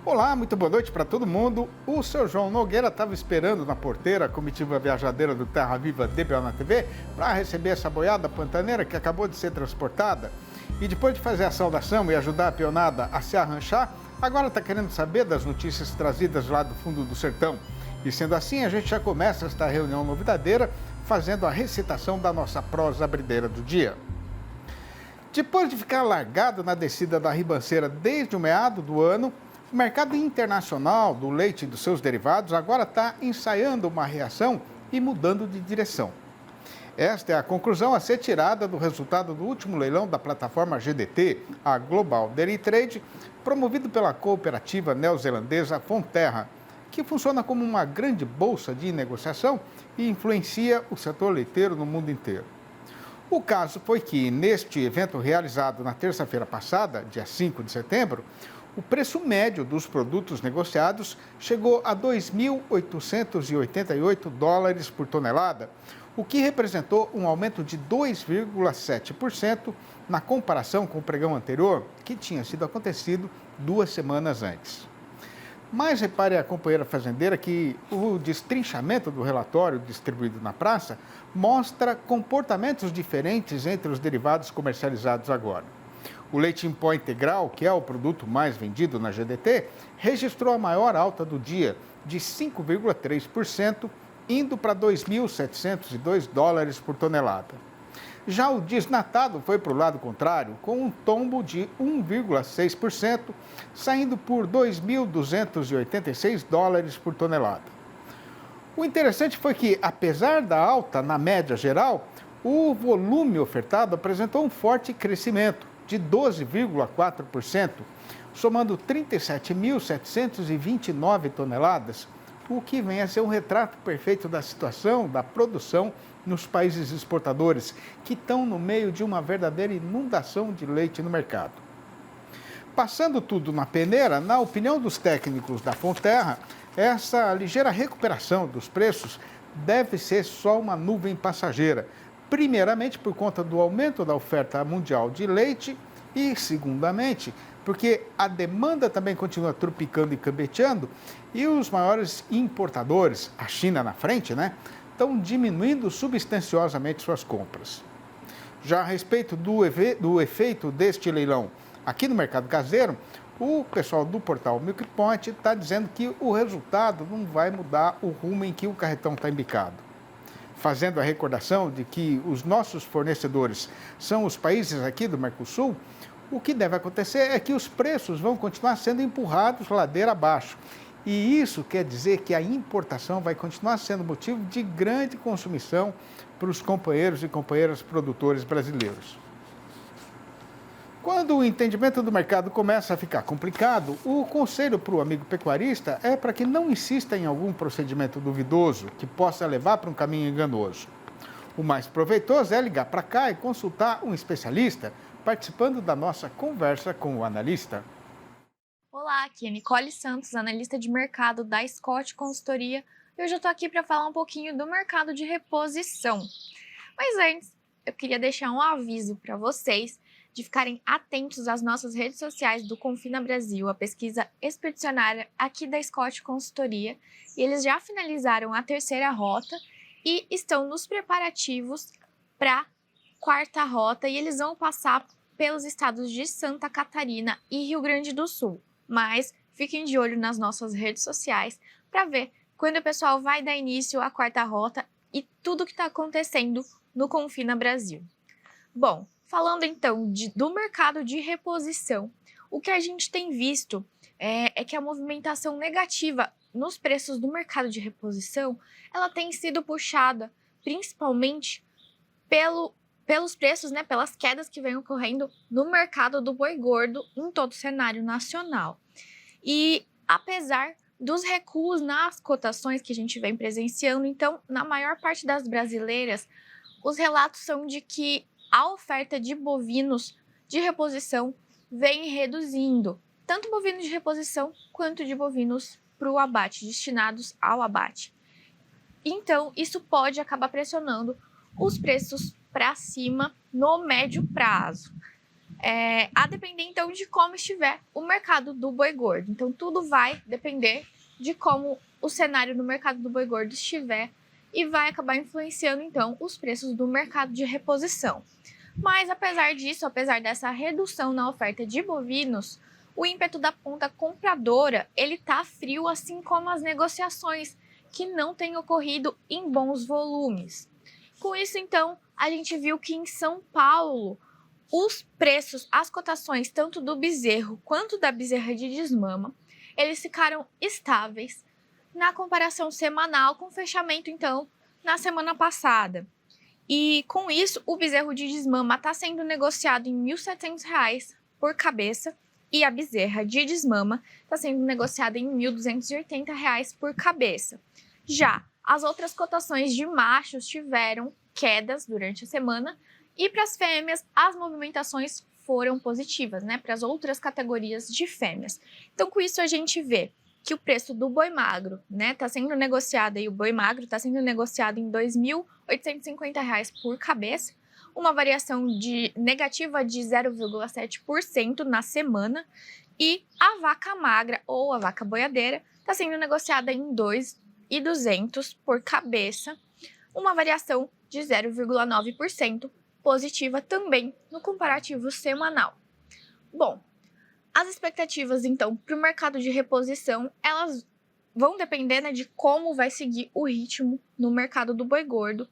Olá, muito boa noite para todo mundo. O seu João Nogueira estava esperando na porteira a comitiva viajadeira do Terra Viva DBO na TV para receber essa boiada pantaneira que acabou de ser transportada. E depois de fazer a saudação e ajudar a peonada a se arranchar, agora está querendo saber das notícias trazidas lá do fundo do sertão. E sendo assim, a gente já começa esta reunião novidadeira fazendo a recitação da nossa prosa abrideira do dia. Depois de ficar largado na descida da ribanceira desde o meado do ano, o mercado internacional do leite e dos seus derivados agora está ensaiando uma reação e mudando de direção. Esta é a conclusão a ser tirada do resultado do último leilão da plataforma GDT, a Global Dairy Trade, promovido pela cooperativa neozelandesa Fonterra, que funciona como uma grande bolsa de negociação e influencia o setor leiteiro no mundo inteiro. O caso foi que, neste evento realizado na terça-feira passada, dia 5 de setembro, o preço médio dos produtos negociados chegou a 2.888 dólares por tonelada, o que representou um aumento de 2,7% na comparação com o pregão anterior, que tinha sido acontecido 2 semanas antes. Mas repare a companheira fazendeira que o destrinchamento do relatório distribuído na praça mostra comportamentos diferentes entre os derivados comercializados agora. O leite em pó integral, que é o produto mais vendido na GDT, registrou a maior alta do dia, de 5,3%, indo para 2.702 dólares por tonelada. Já o desnatado foi para o lado contrário, com um tombo de 1,6%, saindo por 2.286 dólares por tonelada. O interessante foi que, apesar da alta na média geral, o volume ofertado apresentou um forte crescimento, de 12,4%, somando 37.729 toneladas, o que vem a ser um retrato perfeito da situação da produção nos países exportadores, que estão no meio de uma verdadeira inundação de leite no mercado. Passando tudo na peneira, na opinião dos técnicos da Fonterra, essa ligeira recuperação dos preços deve ser só uma nuvem passageira, primeiramente por conta do aumento da oferta mundial de leite e, segundamente, porque a demanda também continua trupicando e cambeteando e os maiores importadores, a China na frente, estão diminuindo substanciosamente suas compras. Já a respeito do efeito deste leilão aqui no mercado caseiro, o pessoal do portal Milk Point está dizendo que o resultado não vai mudar o rumo em que o carretão está embicado. Fazendo a recordação de que os nossos fornecedores são os países aqui do Mercosul, o que deve acontecer é que os preços vão continuar sendo empurrados ladeira abaixo. E isso quer dizer que a importação vai continuar sendo motivo de grande consumição para os companheiros e companheiras produtores brasileiros. Quando o entendimento do mercado começa a ficar complicado, o conselho para o amigo pecuarista é para que não insista em algum procedimento duvidoso que possa levar para um caminho enganoso. O mais proveitoso é ligar para cá e consultar um especialista, participando da nossa conversa com o analista. Olá, aqui é Nicole Santos, analista de mercado da Scott Consultoria, e hoje eu estou aqui para falar um pouquinho do mercado de reposição. Mas antes, eu queria deixar um aviso para vocês de ficarem atentos às nossas redes sociais do Confina Brasil, a pesquisa expedicionária aqui da Scott Consultoria, e eles já finalizaram a terceira rota e estão nos preparativos para a quarta rota, e eles vão passar pelos estados de Santa Catarina e Rio Grande do Sul. Mas fiquem de olho nas nossas redes sociais para ver quando o pessoal vai dar início à quarta rota e tudo o que está acontecendo no Confina Brasil. Bom, falando então do mercado de reposição, o que a gente tem visto é que a movimentação negativa nos preços do mercado de reposição, ela tem sido puxada principalmente pelos preços, pelas quedas que vêm ocorrendo no mercado do boi gordo em todo o cenário nacional. E apesar dos recuos nas cotações que a gente vem presenciando, então, na maior parte das brasileiras, os relatos são de que a oferta de bovinos de reposição vem reduzindo, tanto bovinos de reposição quanto de bovinos para o abate, destinados ao abate. Então, isso pode acabar pressionando os preços para cima no médio prazo. a depender, então, de como estiver o mercado do boi gordo. Então, tudo vai depender de como o cenário no mercado do boi gordo estiver e vai acabar influenciando, então, os preços do mercado de reposição. Mas, apesar disso, apesar dessa redução na oferta de bovinos, o ímpeto da ponta compradora, ele tá frio, assim como as negociações, que não têm ocorrido em bons volumes. Com isso, então, a gente viu que em São Paulo, os preços, as cotações, tanto do bezerro quanto da bezerra de desmama, eles ficaram estáveis na comparação semanal com o fechamento, então, na semana passada. E com isso, o bezerro de desmama está sendo negociado em R$ 1.700 por cabeça e a bezerra de desmama está sendo negociada em R$ 1.280 por cabeça. Já as outras cotações de machos tiveram quedas durante a semana e para as fêmeas as movimentações foram positivas, né? Para as outras categorias de fêmeas. Então, com isso a gente vê que o preço do boi magro, né, está sendo negociado, e o boi magro está sendo negociado em R$ 2.850 por cabeça, uma variação negativa de 0,7% na semana, e a vaca magra ou a vaca boiadeira está sendo negociada em R$ 2.200 por cabeça, uma variação de 0,9% positiva também no comparativo semanal. Bom, as expectativas, então, para o mercado de reposição, elas vão depender, né, de como vai seguir o ritmo no mercado do boi gordo.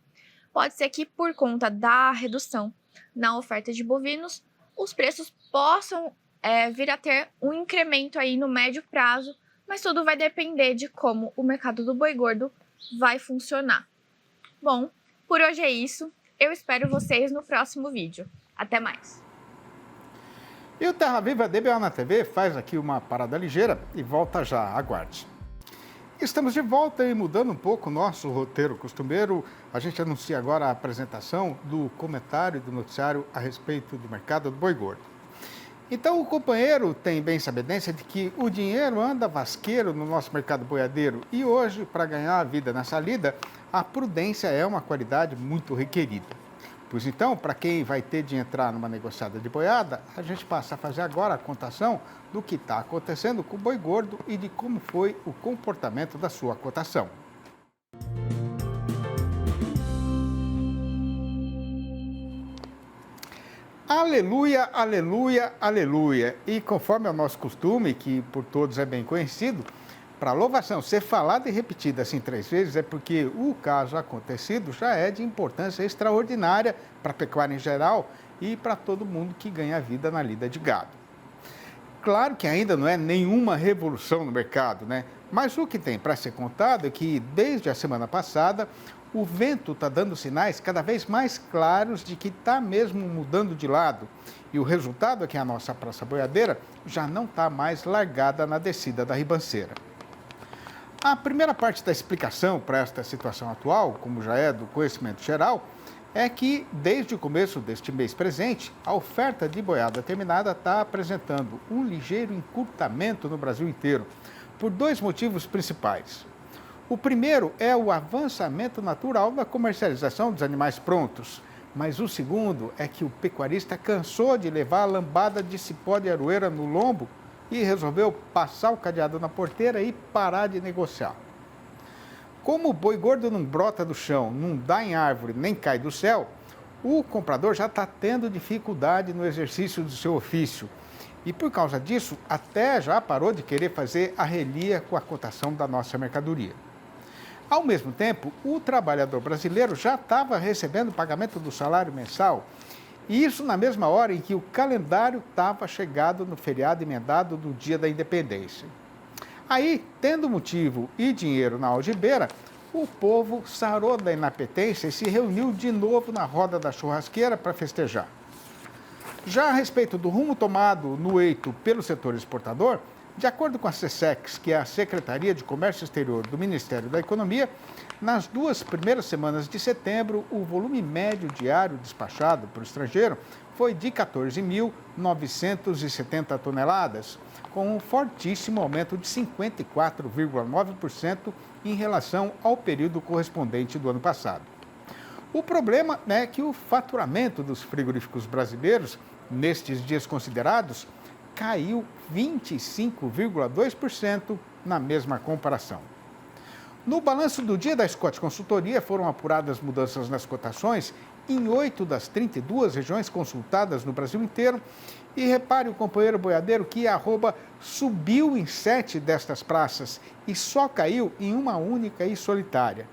Pode ser que, por conta da redução na oferta de bovinos, os preços possam vir a ter um incremento aí no médio prazo, mas tudo vai depender de como o mercado do boi gordo vai funcionar. Bom, por hoje é isso. Eu espero vocês no próximo vídeo. Até mais! E o Terra Viva DBO na TV faz aqui uma parada ligeira e volta já, aguarde. Estamos de volta e mudando um pouco o nosso roteiro costumeiro, a gente anuncia agora a apresentação do comentário do noticiário a respeito do mercado do boi gordo. Então o companheiro tem bem sabedência de que o dinheiro anda vasqueiro no nosso mercado boiadeiro e hoje, para ganhar a vida nessa lida, a prudência é uma qualidade muito requerida. Pois então, para quem vai ter de entrar numa negociada de boiada, a gente passa a fazer agora a contação do que está acontecendo com o boi gordo e de como foi o comportamento da sua cotação. Aleluia, aleluia, aleluia. E conforme é o nosso costume, que por todos é bem conhecido, para a louvação ser falada e repetida assim 3 vezes é porque o caso acontecido já é de importância extraordinária para a pecuária em geral e para todo mundo que ganha vida na lida de gado. Claro que ainda não é nenhuma revolução no mercado, né? Mas o que tem para ser contado é que desde a semana passada o vento está dando sinais cada vez mais claros de que está mesmo mudando de lado. E o resultado é que a nossa praça boiadeira já não está mais largada na descida da ribanceira. A primeira parte da explicação para esta situação atual, como já é do conhecimento geral, é que desde o começo deste mês presente, a oferta de boiada terminada está apresentando um ligeiro encurtamento no Brasil inteiro, por 2 motivos principais. O primeiro é o avançamento natural da comercialização dos animais prontos, mas o segundo é que o pecuarista cansou de levar a lambada de cipó de aroeira no lombo e resolveu passar o cadeado na porteira e parar de negociar. Como o boi gordo não brota do chão, não dá em árvore, nem cai do céu, o comprador já está tendo dificuldade no exercício do seu ofício. E por causa disso, até já parou de querer fazer a relia com a cotação da nossa mercadoria. Ao mesmo tempo, o trabalhador brasileiro já estava recebendo o pagamento do salário mensal, e isso na mesma hora em que o calendário estava chegado no feriado emendado do Dia da Independência. Aí, tendo motivo e dinheiro na algibeira, o povo sarou da inapetência e se reuniu de novo na roda da churrasqueira para festejar. Já a respeito do rumo tomado no eito pelo setor exportador, de acordo com a SECEX, que é a Secretaria de Comércio Exterior do Ministério da Economia, nas 2 primeiras semanas de setembro, o volume médio diário despachado para o estrangeiro foi de 14.970 toneladas, com um fortíssimo aumento de 54,9% em relação ao período correspondente do ano passado. O problema é que o faturamento dos frigoríficos brasileiros Nestes dias considerados, caiu 25,2% na mesma comparação. No balanço do dia da Scott Consultoria, foram apuradas mudanças nas cotações em 8 das 32 regiões consultadas no Brasil inteiro. E repare o companheiro boiadeiro que a arroba subiu em 7 destas praças e só caiu em uma única e solitária.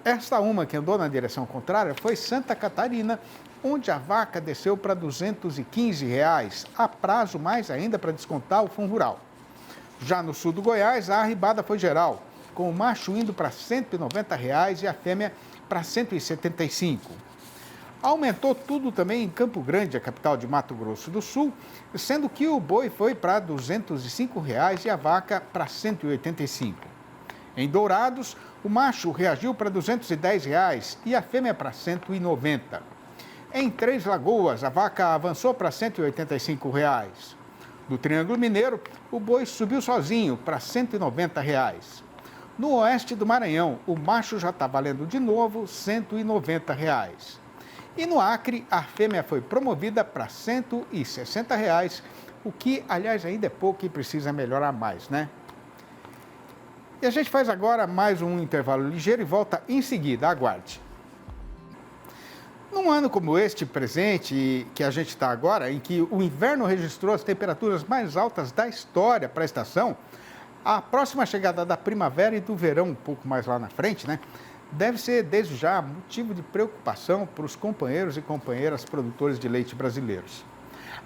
Esta uma que andou na direção contrária foi Santa Catarina, onde a vaca desceu para R$ 215, a prazo mais ainda para descontar o fundo rural. Já no sul do Goiás, a arribada foi geral, com o macho indo para R$ 190 e a fêmea para R$ 175. Aumentou tudo também em Campo Grande, a capital de Mato Grosso do Sul, sendo que o boi foi para R$ 205 e a vaca para R$ 185. Em Dourados, o macho reagiu para R$ 210 e a fêmea para R$ 190. Em Três Lagoas, a vaca avançou para R$ 185. No Triângulo Mineiro, o boi subiu sozinho para R$ 190. No oeste do Maranhão, o macho já está valendo de novo R$ 190. E no Acre, a fêmea foi promovida para R$ 160, o que, aliás, ainda é pouco e precisa melhorar mais, né? E a gente faz agora mais um intervalo ligeiro e volta em seguida. Aguarde. Num ano como este presente, que a gente está agora, em que o inverno registrou as temperaturas mais altas da história para a estação, a próxima chegada da primavera e do verão, um pouco mais lá na frente, né, deve ser, desde já, motivo de preocupação para os companheiros e companheiras produtores de leite brasileiros.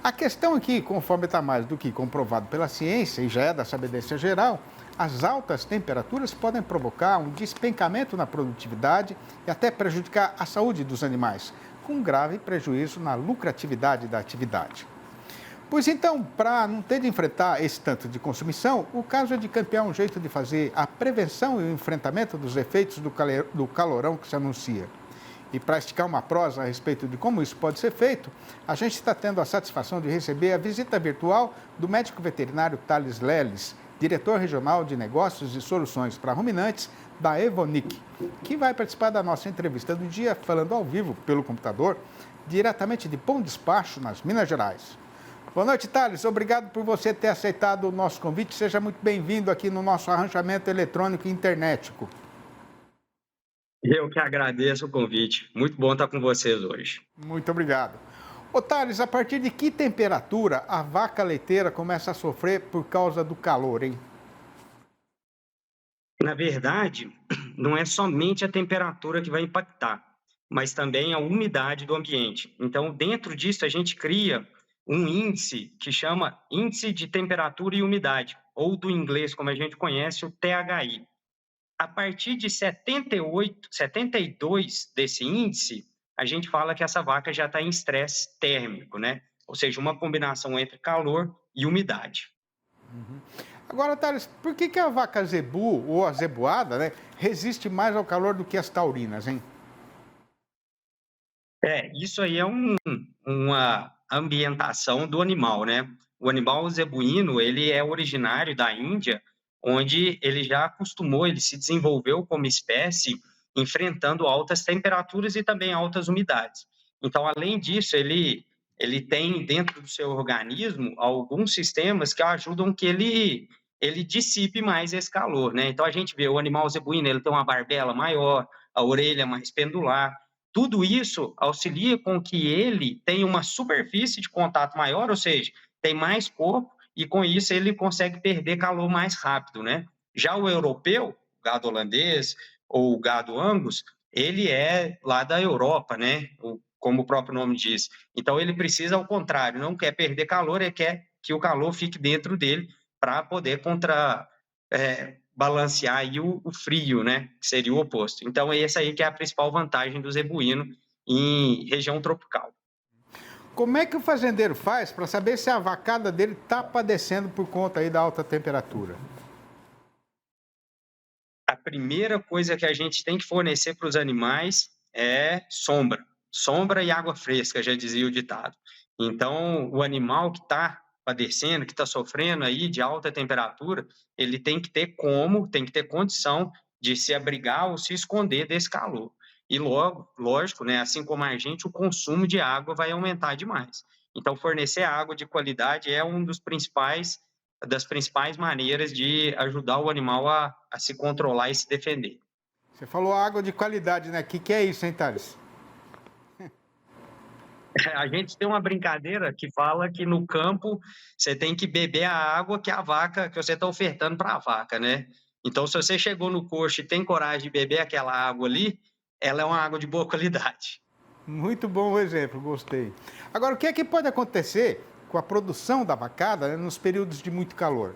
A questão aqui, conforme está mais do que comprovado pela ciência e já é da sabedência geral, as altas temperaturas podem provocar um despencamento na produtividade e até prejudicar a saúde dos animais, com grave prejuízo na lucratividade da atividade. Pois então, para não ter de enfrentar esse tanto de consumição, o caso é de campear um jeito de fazer a prevenção e o enfrentamento dos efeitos do calorão que se anuncia. E para esticar uma prosa a respeito de como isso pode ser feito, a gente está tendo a satisfação de receber a visita virtual do médico veterinário Thales Leles, diretor regional de negócios e soluções para ruminantes da Evonik, que vai participar da nossa entrevista do dia, falando ao vivo pelo computador, diretamente de Pão Despacho, nas Minas Gerais. Boa noite, Thales. Obrigado por você ter aceitado o nosso convite. Seja muito bem-vindo aqui no nosso arranjamento eletrônico e internetico. Eu que agradeço o convite. Muito bom estar com vocês hoje. Muito obrigado. Ô, Thales, a partir de que temperatura a vaca leiteira começa a sofrer por causa do calor, hein? Na verdade, não é somente a temperatura que vai impactar, mas também a umidade do ambiente. Então, dentro disso, a gente cria um índice que chama Índice de Temperatura e Umidade, ou do inglês, como a gente conhece, o THI. A partir de 78, 72 desse índice, a gente fala que essa vaca já está em estresse térmico, né? Ou seja, uma combinação entre calor e umidade. Agora, Thales, por que a vaca zebu ou a zebuada, né, resiste mais ao calor do que as taurinas, hein? Isso aí é uma ambientação do animal, né? O animal zebuíno, ele é originário da Índia, onde ele já acostumou, ele se desenvolveu como espécie enfrentando altas temperaturas e também altas umidades. Então, além disso, ele tem dentro do seu organismo alguns sistemas que ajudam que ele dissipe mais esse calor, né? Então, a gente vê o animal zebuíno, ele tem uma barbela maior, a orelha mais pendular. Tudo isso auxilia com que ele tenha uma superfície de contato maior, ou seja, tem mais corpo e com isso ele consegue perder calor mais rápido, né? Já o europeu, o gado holandês ou o gado Angus, ele é lá da Europa, né? Como o próprio nome diz. Então ele precisa, ao contrário, não quer perder calor, ele quer que o calor fique dentro dele para poder balancear aí o frio, né? Que seria o oposto. Então, essa aí que é a principal vantagem do zebuíno em região tropical. Como é que o fazendeiro faz para saber se a vacada dele está padecendo por conta aí da alta temperatura? A primeira coisa que a gente tem que fornecer para os animais é sombra. Sombra e água fresca, já dizia o ditado. Então, o animal que está padecendo, que está sofrendo aí de alta temperatura, ele tem que ter condição de se abrigar ou se esconder desse calor. E logo, lógico, né, assim como a gente, o consumo de água vai aumentar demais. Então, fornecer água de qualidade é das principais maneiras de ajudar o animal a se controlar e se defender. Você falou água de qualidade, né? O que é isso, hein, Thales? A gente tem uma brincadeira que fala que no campo você tem que beber a água que você está ofertando para a vaca, né? Então, se você chegou no coxo e tem coragem de beber aquela água ali, ela é uma água de boa qualidade. Muito bom o exemplo, gostei. Agora, o que é que pode acontecer com a produção da vacada, né, nos períodos de muito calor?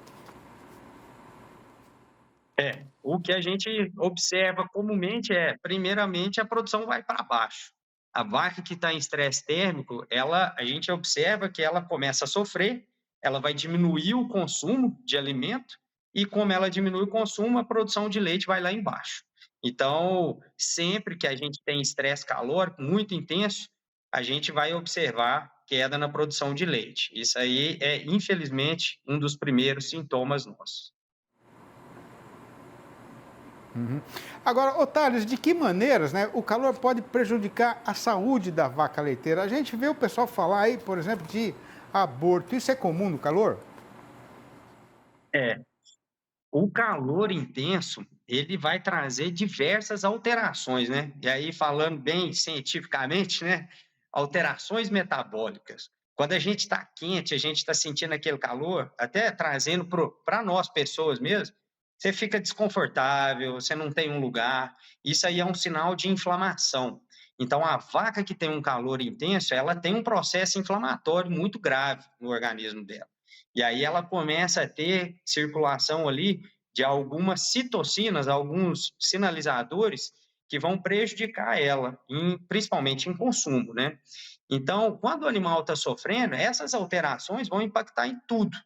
O que a gente observa comumente primeiramente, a produção vai para baixo. A vaca que está em estresse térmico, a gente observa que ela começa a sofrer, ela vai diminuir o consumo de alimento e, como ela diminui o consumo, a produção de leite vai lá embaixo. Então, sempre que a gente tem estresse calórico muito intenso, a gente vai observar queda na produção de leite. Isso aí é, infelizmente, um dos primeiros sintomas nossos. Agora, Otávio, de que maneiras, né, o calor pode prejudicar a saúde da vaca leiteira? A gente vê o pessoal falar aí, por exemplo, de aborto. Isso é comum no calor? É, o calor intenso, ele vai trazer diversas alterações, né? E aí, falando bem cientificamente, né? Alterações metabólicas. Quando a gente está quente, a gente está sentindo aquele calor, até trazendo para nós, pessoas mesmo, você fica desconfortável, você não tem um lugar. Isso aí é um sinal de inflamação. Então, a vaca que tem um calor intenso, ela tem um processo inflamatório muito grave no organismo dela. E aí ela começa a ter circulação ali de algumas citocinas, alguns sinalizadores que vão prejudicar ela, principalmente em consumo, né? Então, quando o animal está sofrendo, essas alterações vão impactar em tudo.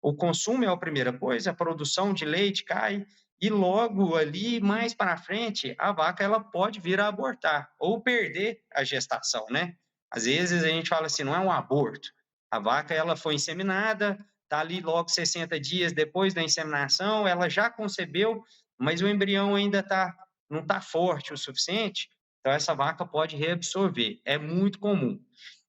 O consumo é a primeira coisa, a produção de leite cai, e logo ali, mais para frente, a vaca ela pode vir a abortar ou perder a gestação, né? Às vezes a gente fala assim, não é um aborto. A vaca ela foi inseminada, está ali logo 60 dias depois da inseminação, ela já concebeu, mas o embrião ainda não está forte o suficiente, então essa vaca pode reabsorver. É muito comum.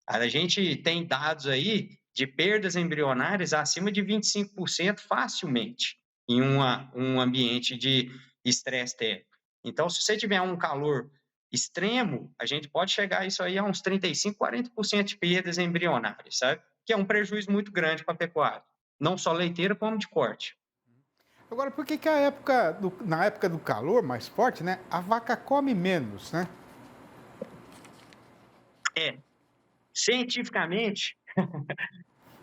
A gente tem dados aí de perdas embrionárias acima de 25% facilmente em um ambiente de estresse térmico. Então, se você tiver um calor extremo, a gente pode chegar isso aí a uns 35%, 40% de perdas embrionárias, sabe? Que é um prejuízo muito grande para a pecuária, não só leiteira, como de corte. Agora, por que na época do calor mais forte, né, a vaca come menos, né? Cientificamente,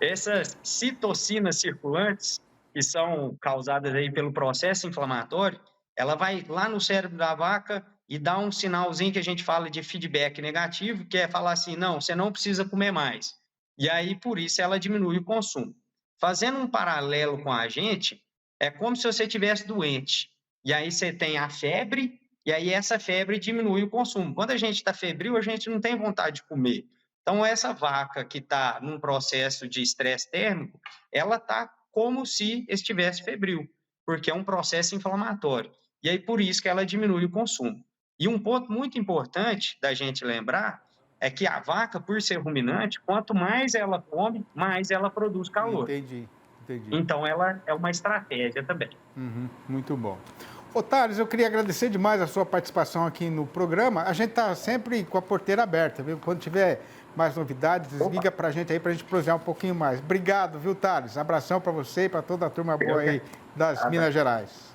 essas citocinas circulantes, que são causadas aí pelo processo inflamatório, ela vai lá no cérebro da vaca e dá um sinalzinho que a gente fala de feedback negativo, que é falar assim, não, você não precisa comer mais. E aí, por isso, ela diminui o consumo. Fazendo um paralelo com a gente, é como se você estivesse doente. E aí você tem a febre, e aí essa febre diminui o consumo. Quando a gente está febril, a gente não tem vontade de comer. Então, essa vaca que está num processo de estresse térmico, ela está como se estivesse febril, porque é um processo inflamatório. E aí, por isso que ela diminui o consumo. E um ponto muito importante da gente lembrar é que a vaca, por ser ruminante, quanto mais ela come, mais ela produz calor. Entendi. Então, ela é uma estratégia também. Muito bom. Ô, Thales, eu queria agradecer demais a sua participação aqui no programa. A gente está sempre com a porteira aberta, viu? Quando tiver mais novidades, liga para a gente aí para a gente prosear um pouquinho mais. Obrigado, viu, Thales? Abração para você e para toda a turma boa aí das Minas Gerais.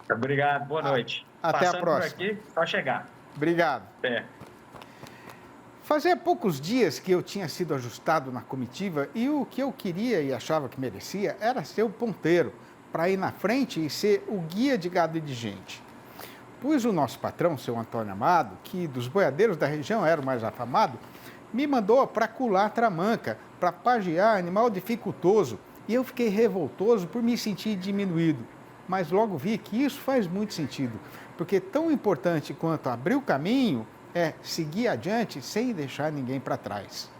Obrigado, boa noite. Até Passando a próxima. por aqui, só chegar. Obrigado. É. Fazia poucos dias que eu tinha sido ajustado na comitiva e o que eu queria e achava que merecia era ser o ponteiro, para ir na frente e ser o guia de gado e de gente. Pois o nosso patrão, seu Antônio Amado, que dos boiadeiros da região era o mais afamado, me mandou para culatra manca, para pajear animal dificultoso, e eu fiquei revoltoso por me sentir diminuído. Mas logo vi que isso faz muito sentido, porque tão importante quanto abrir o caminho é seguir adiante sem deixar ninguém para trás.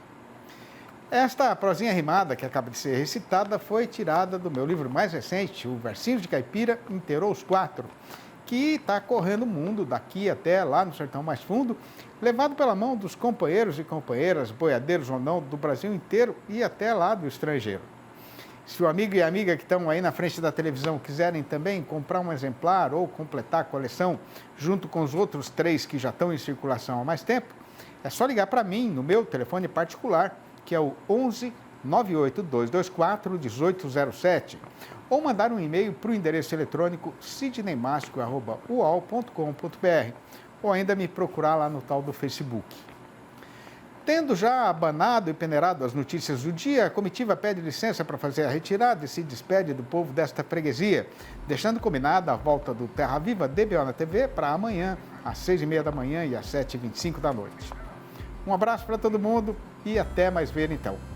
Esta prosinha rimada que acaba de ser recitada foi tirada do meu livro mais recente, o Versinhos de Caipira, Inteirou os Quatro. que está correndo o mundo daqui até lá no Sertão Mais Fundo, levado pela mão dos companheiros e companheiras, boiadeiros ou não, do Brasil inteiro e até lá do estrangeiro. Se o amigo e a amiga que estão aí na frente da televisão quiserem também comprar um exemplar ou completar a coleção junto com os outros 3 que já estão em circulação há mais tempo, é só ligar para mim no meu telefone particular, que é o 11 98224 1807, ou mandar um e-mail para o endereço eletrônico sidneymasco@uol.com.br, ou ainda me procurar lá no tal do Facebook. Tendo já abanado e peneirado as notícias do dia, a comitiva pede licença para fazer a retirada e se despede do povo desta freguesia, deixando combinada a volta do Terra Viva DBO na TV para amanhã, às 6h30 da manhã e às 7h25 da noite. Um abraço para todo mundo e até mais ver então.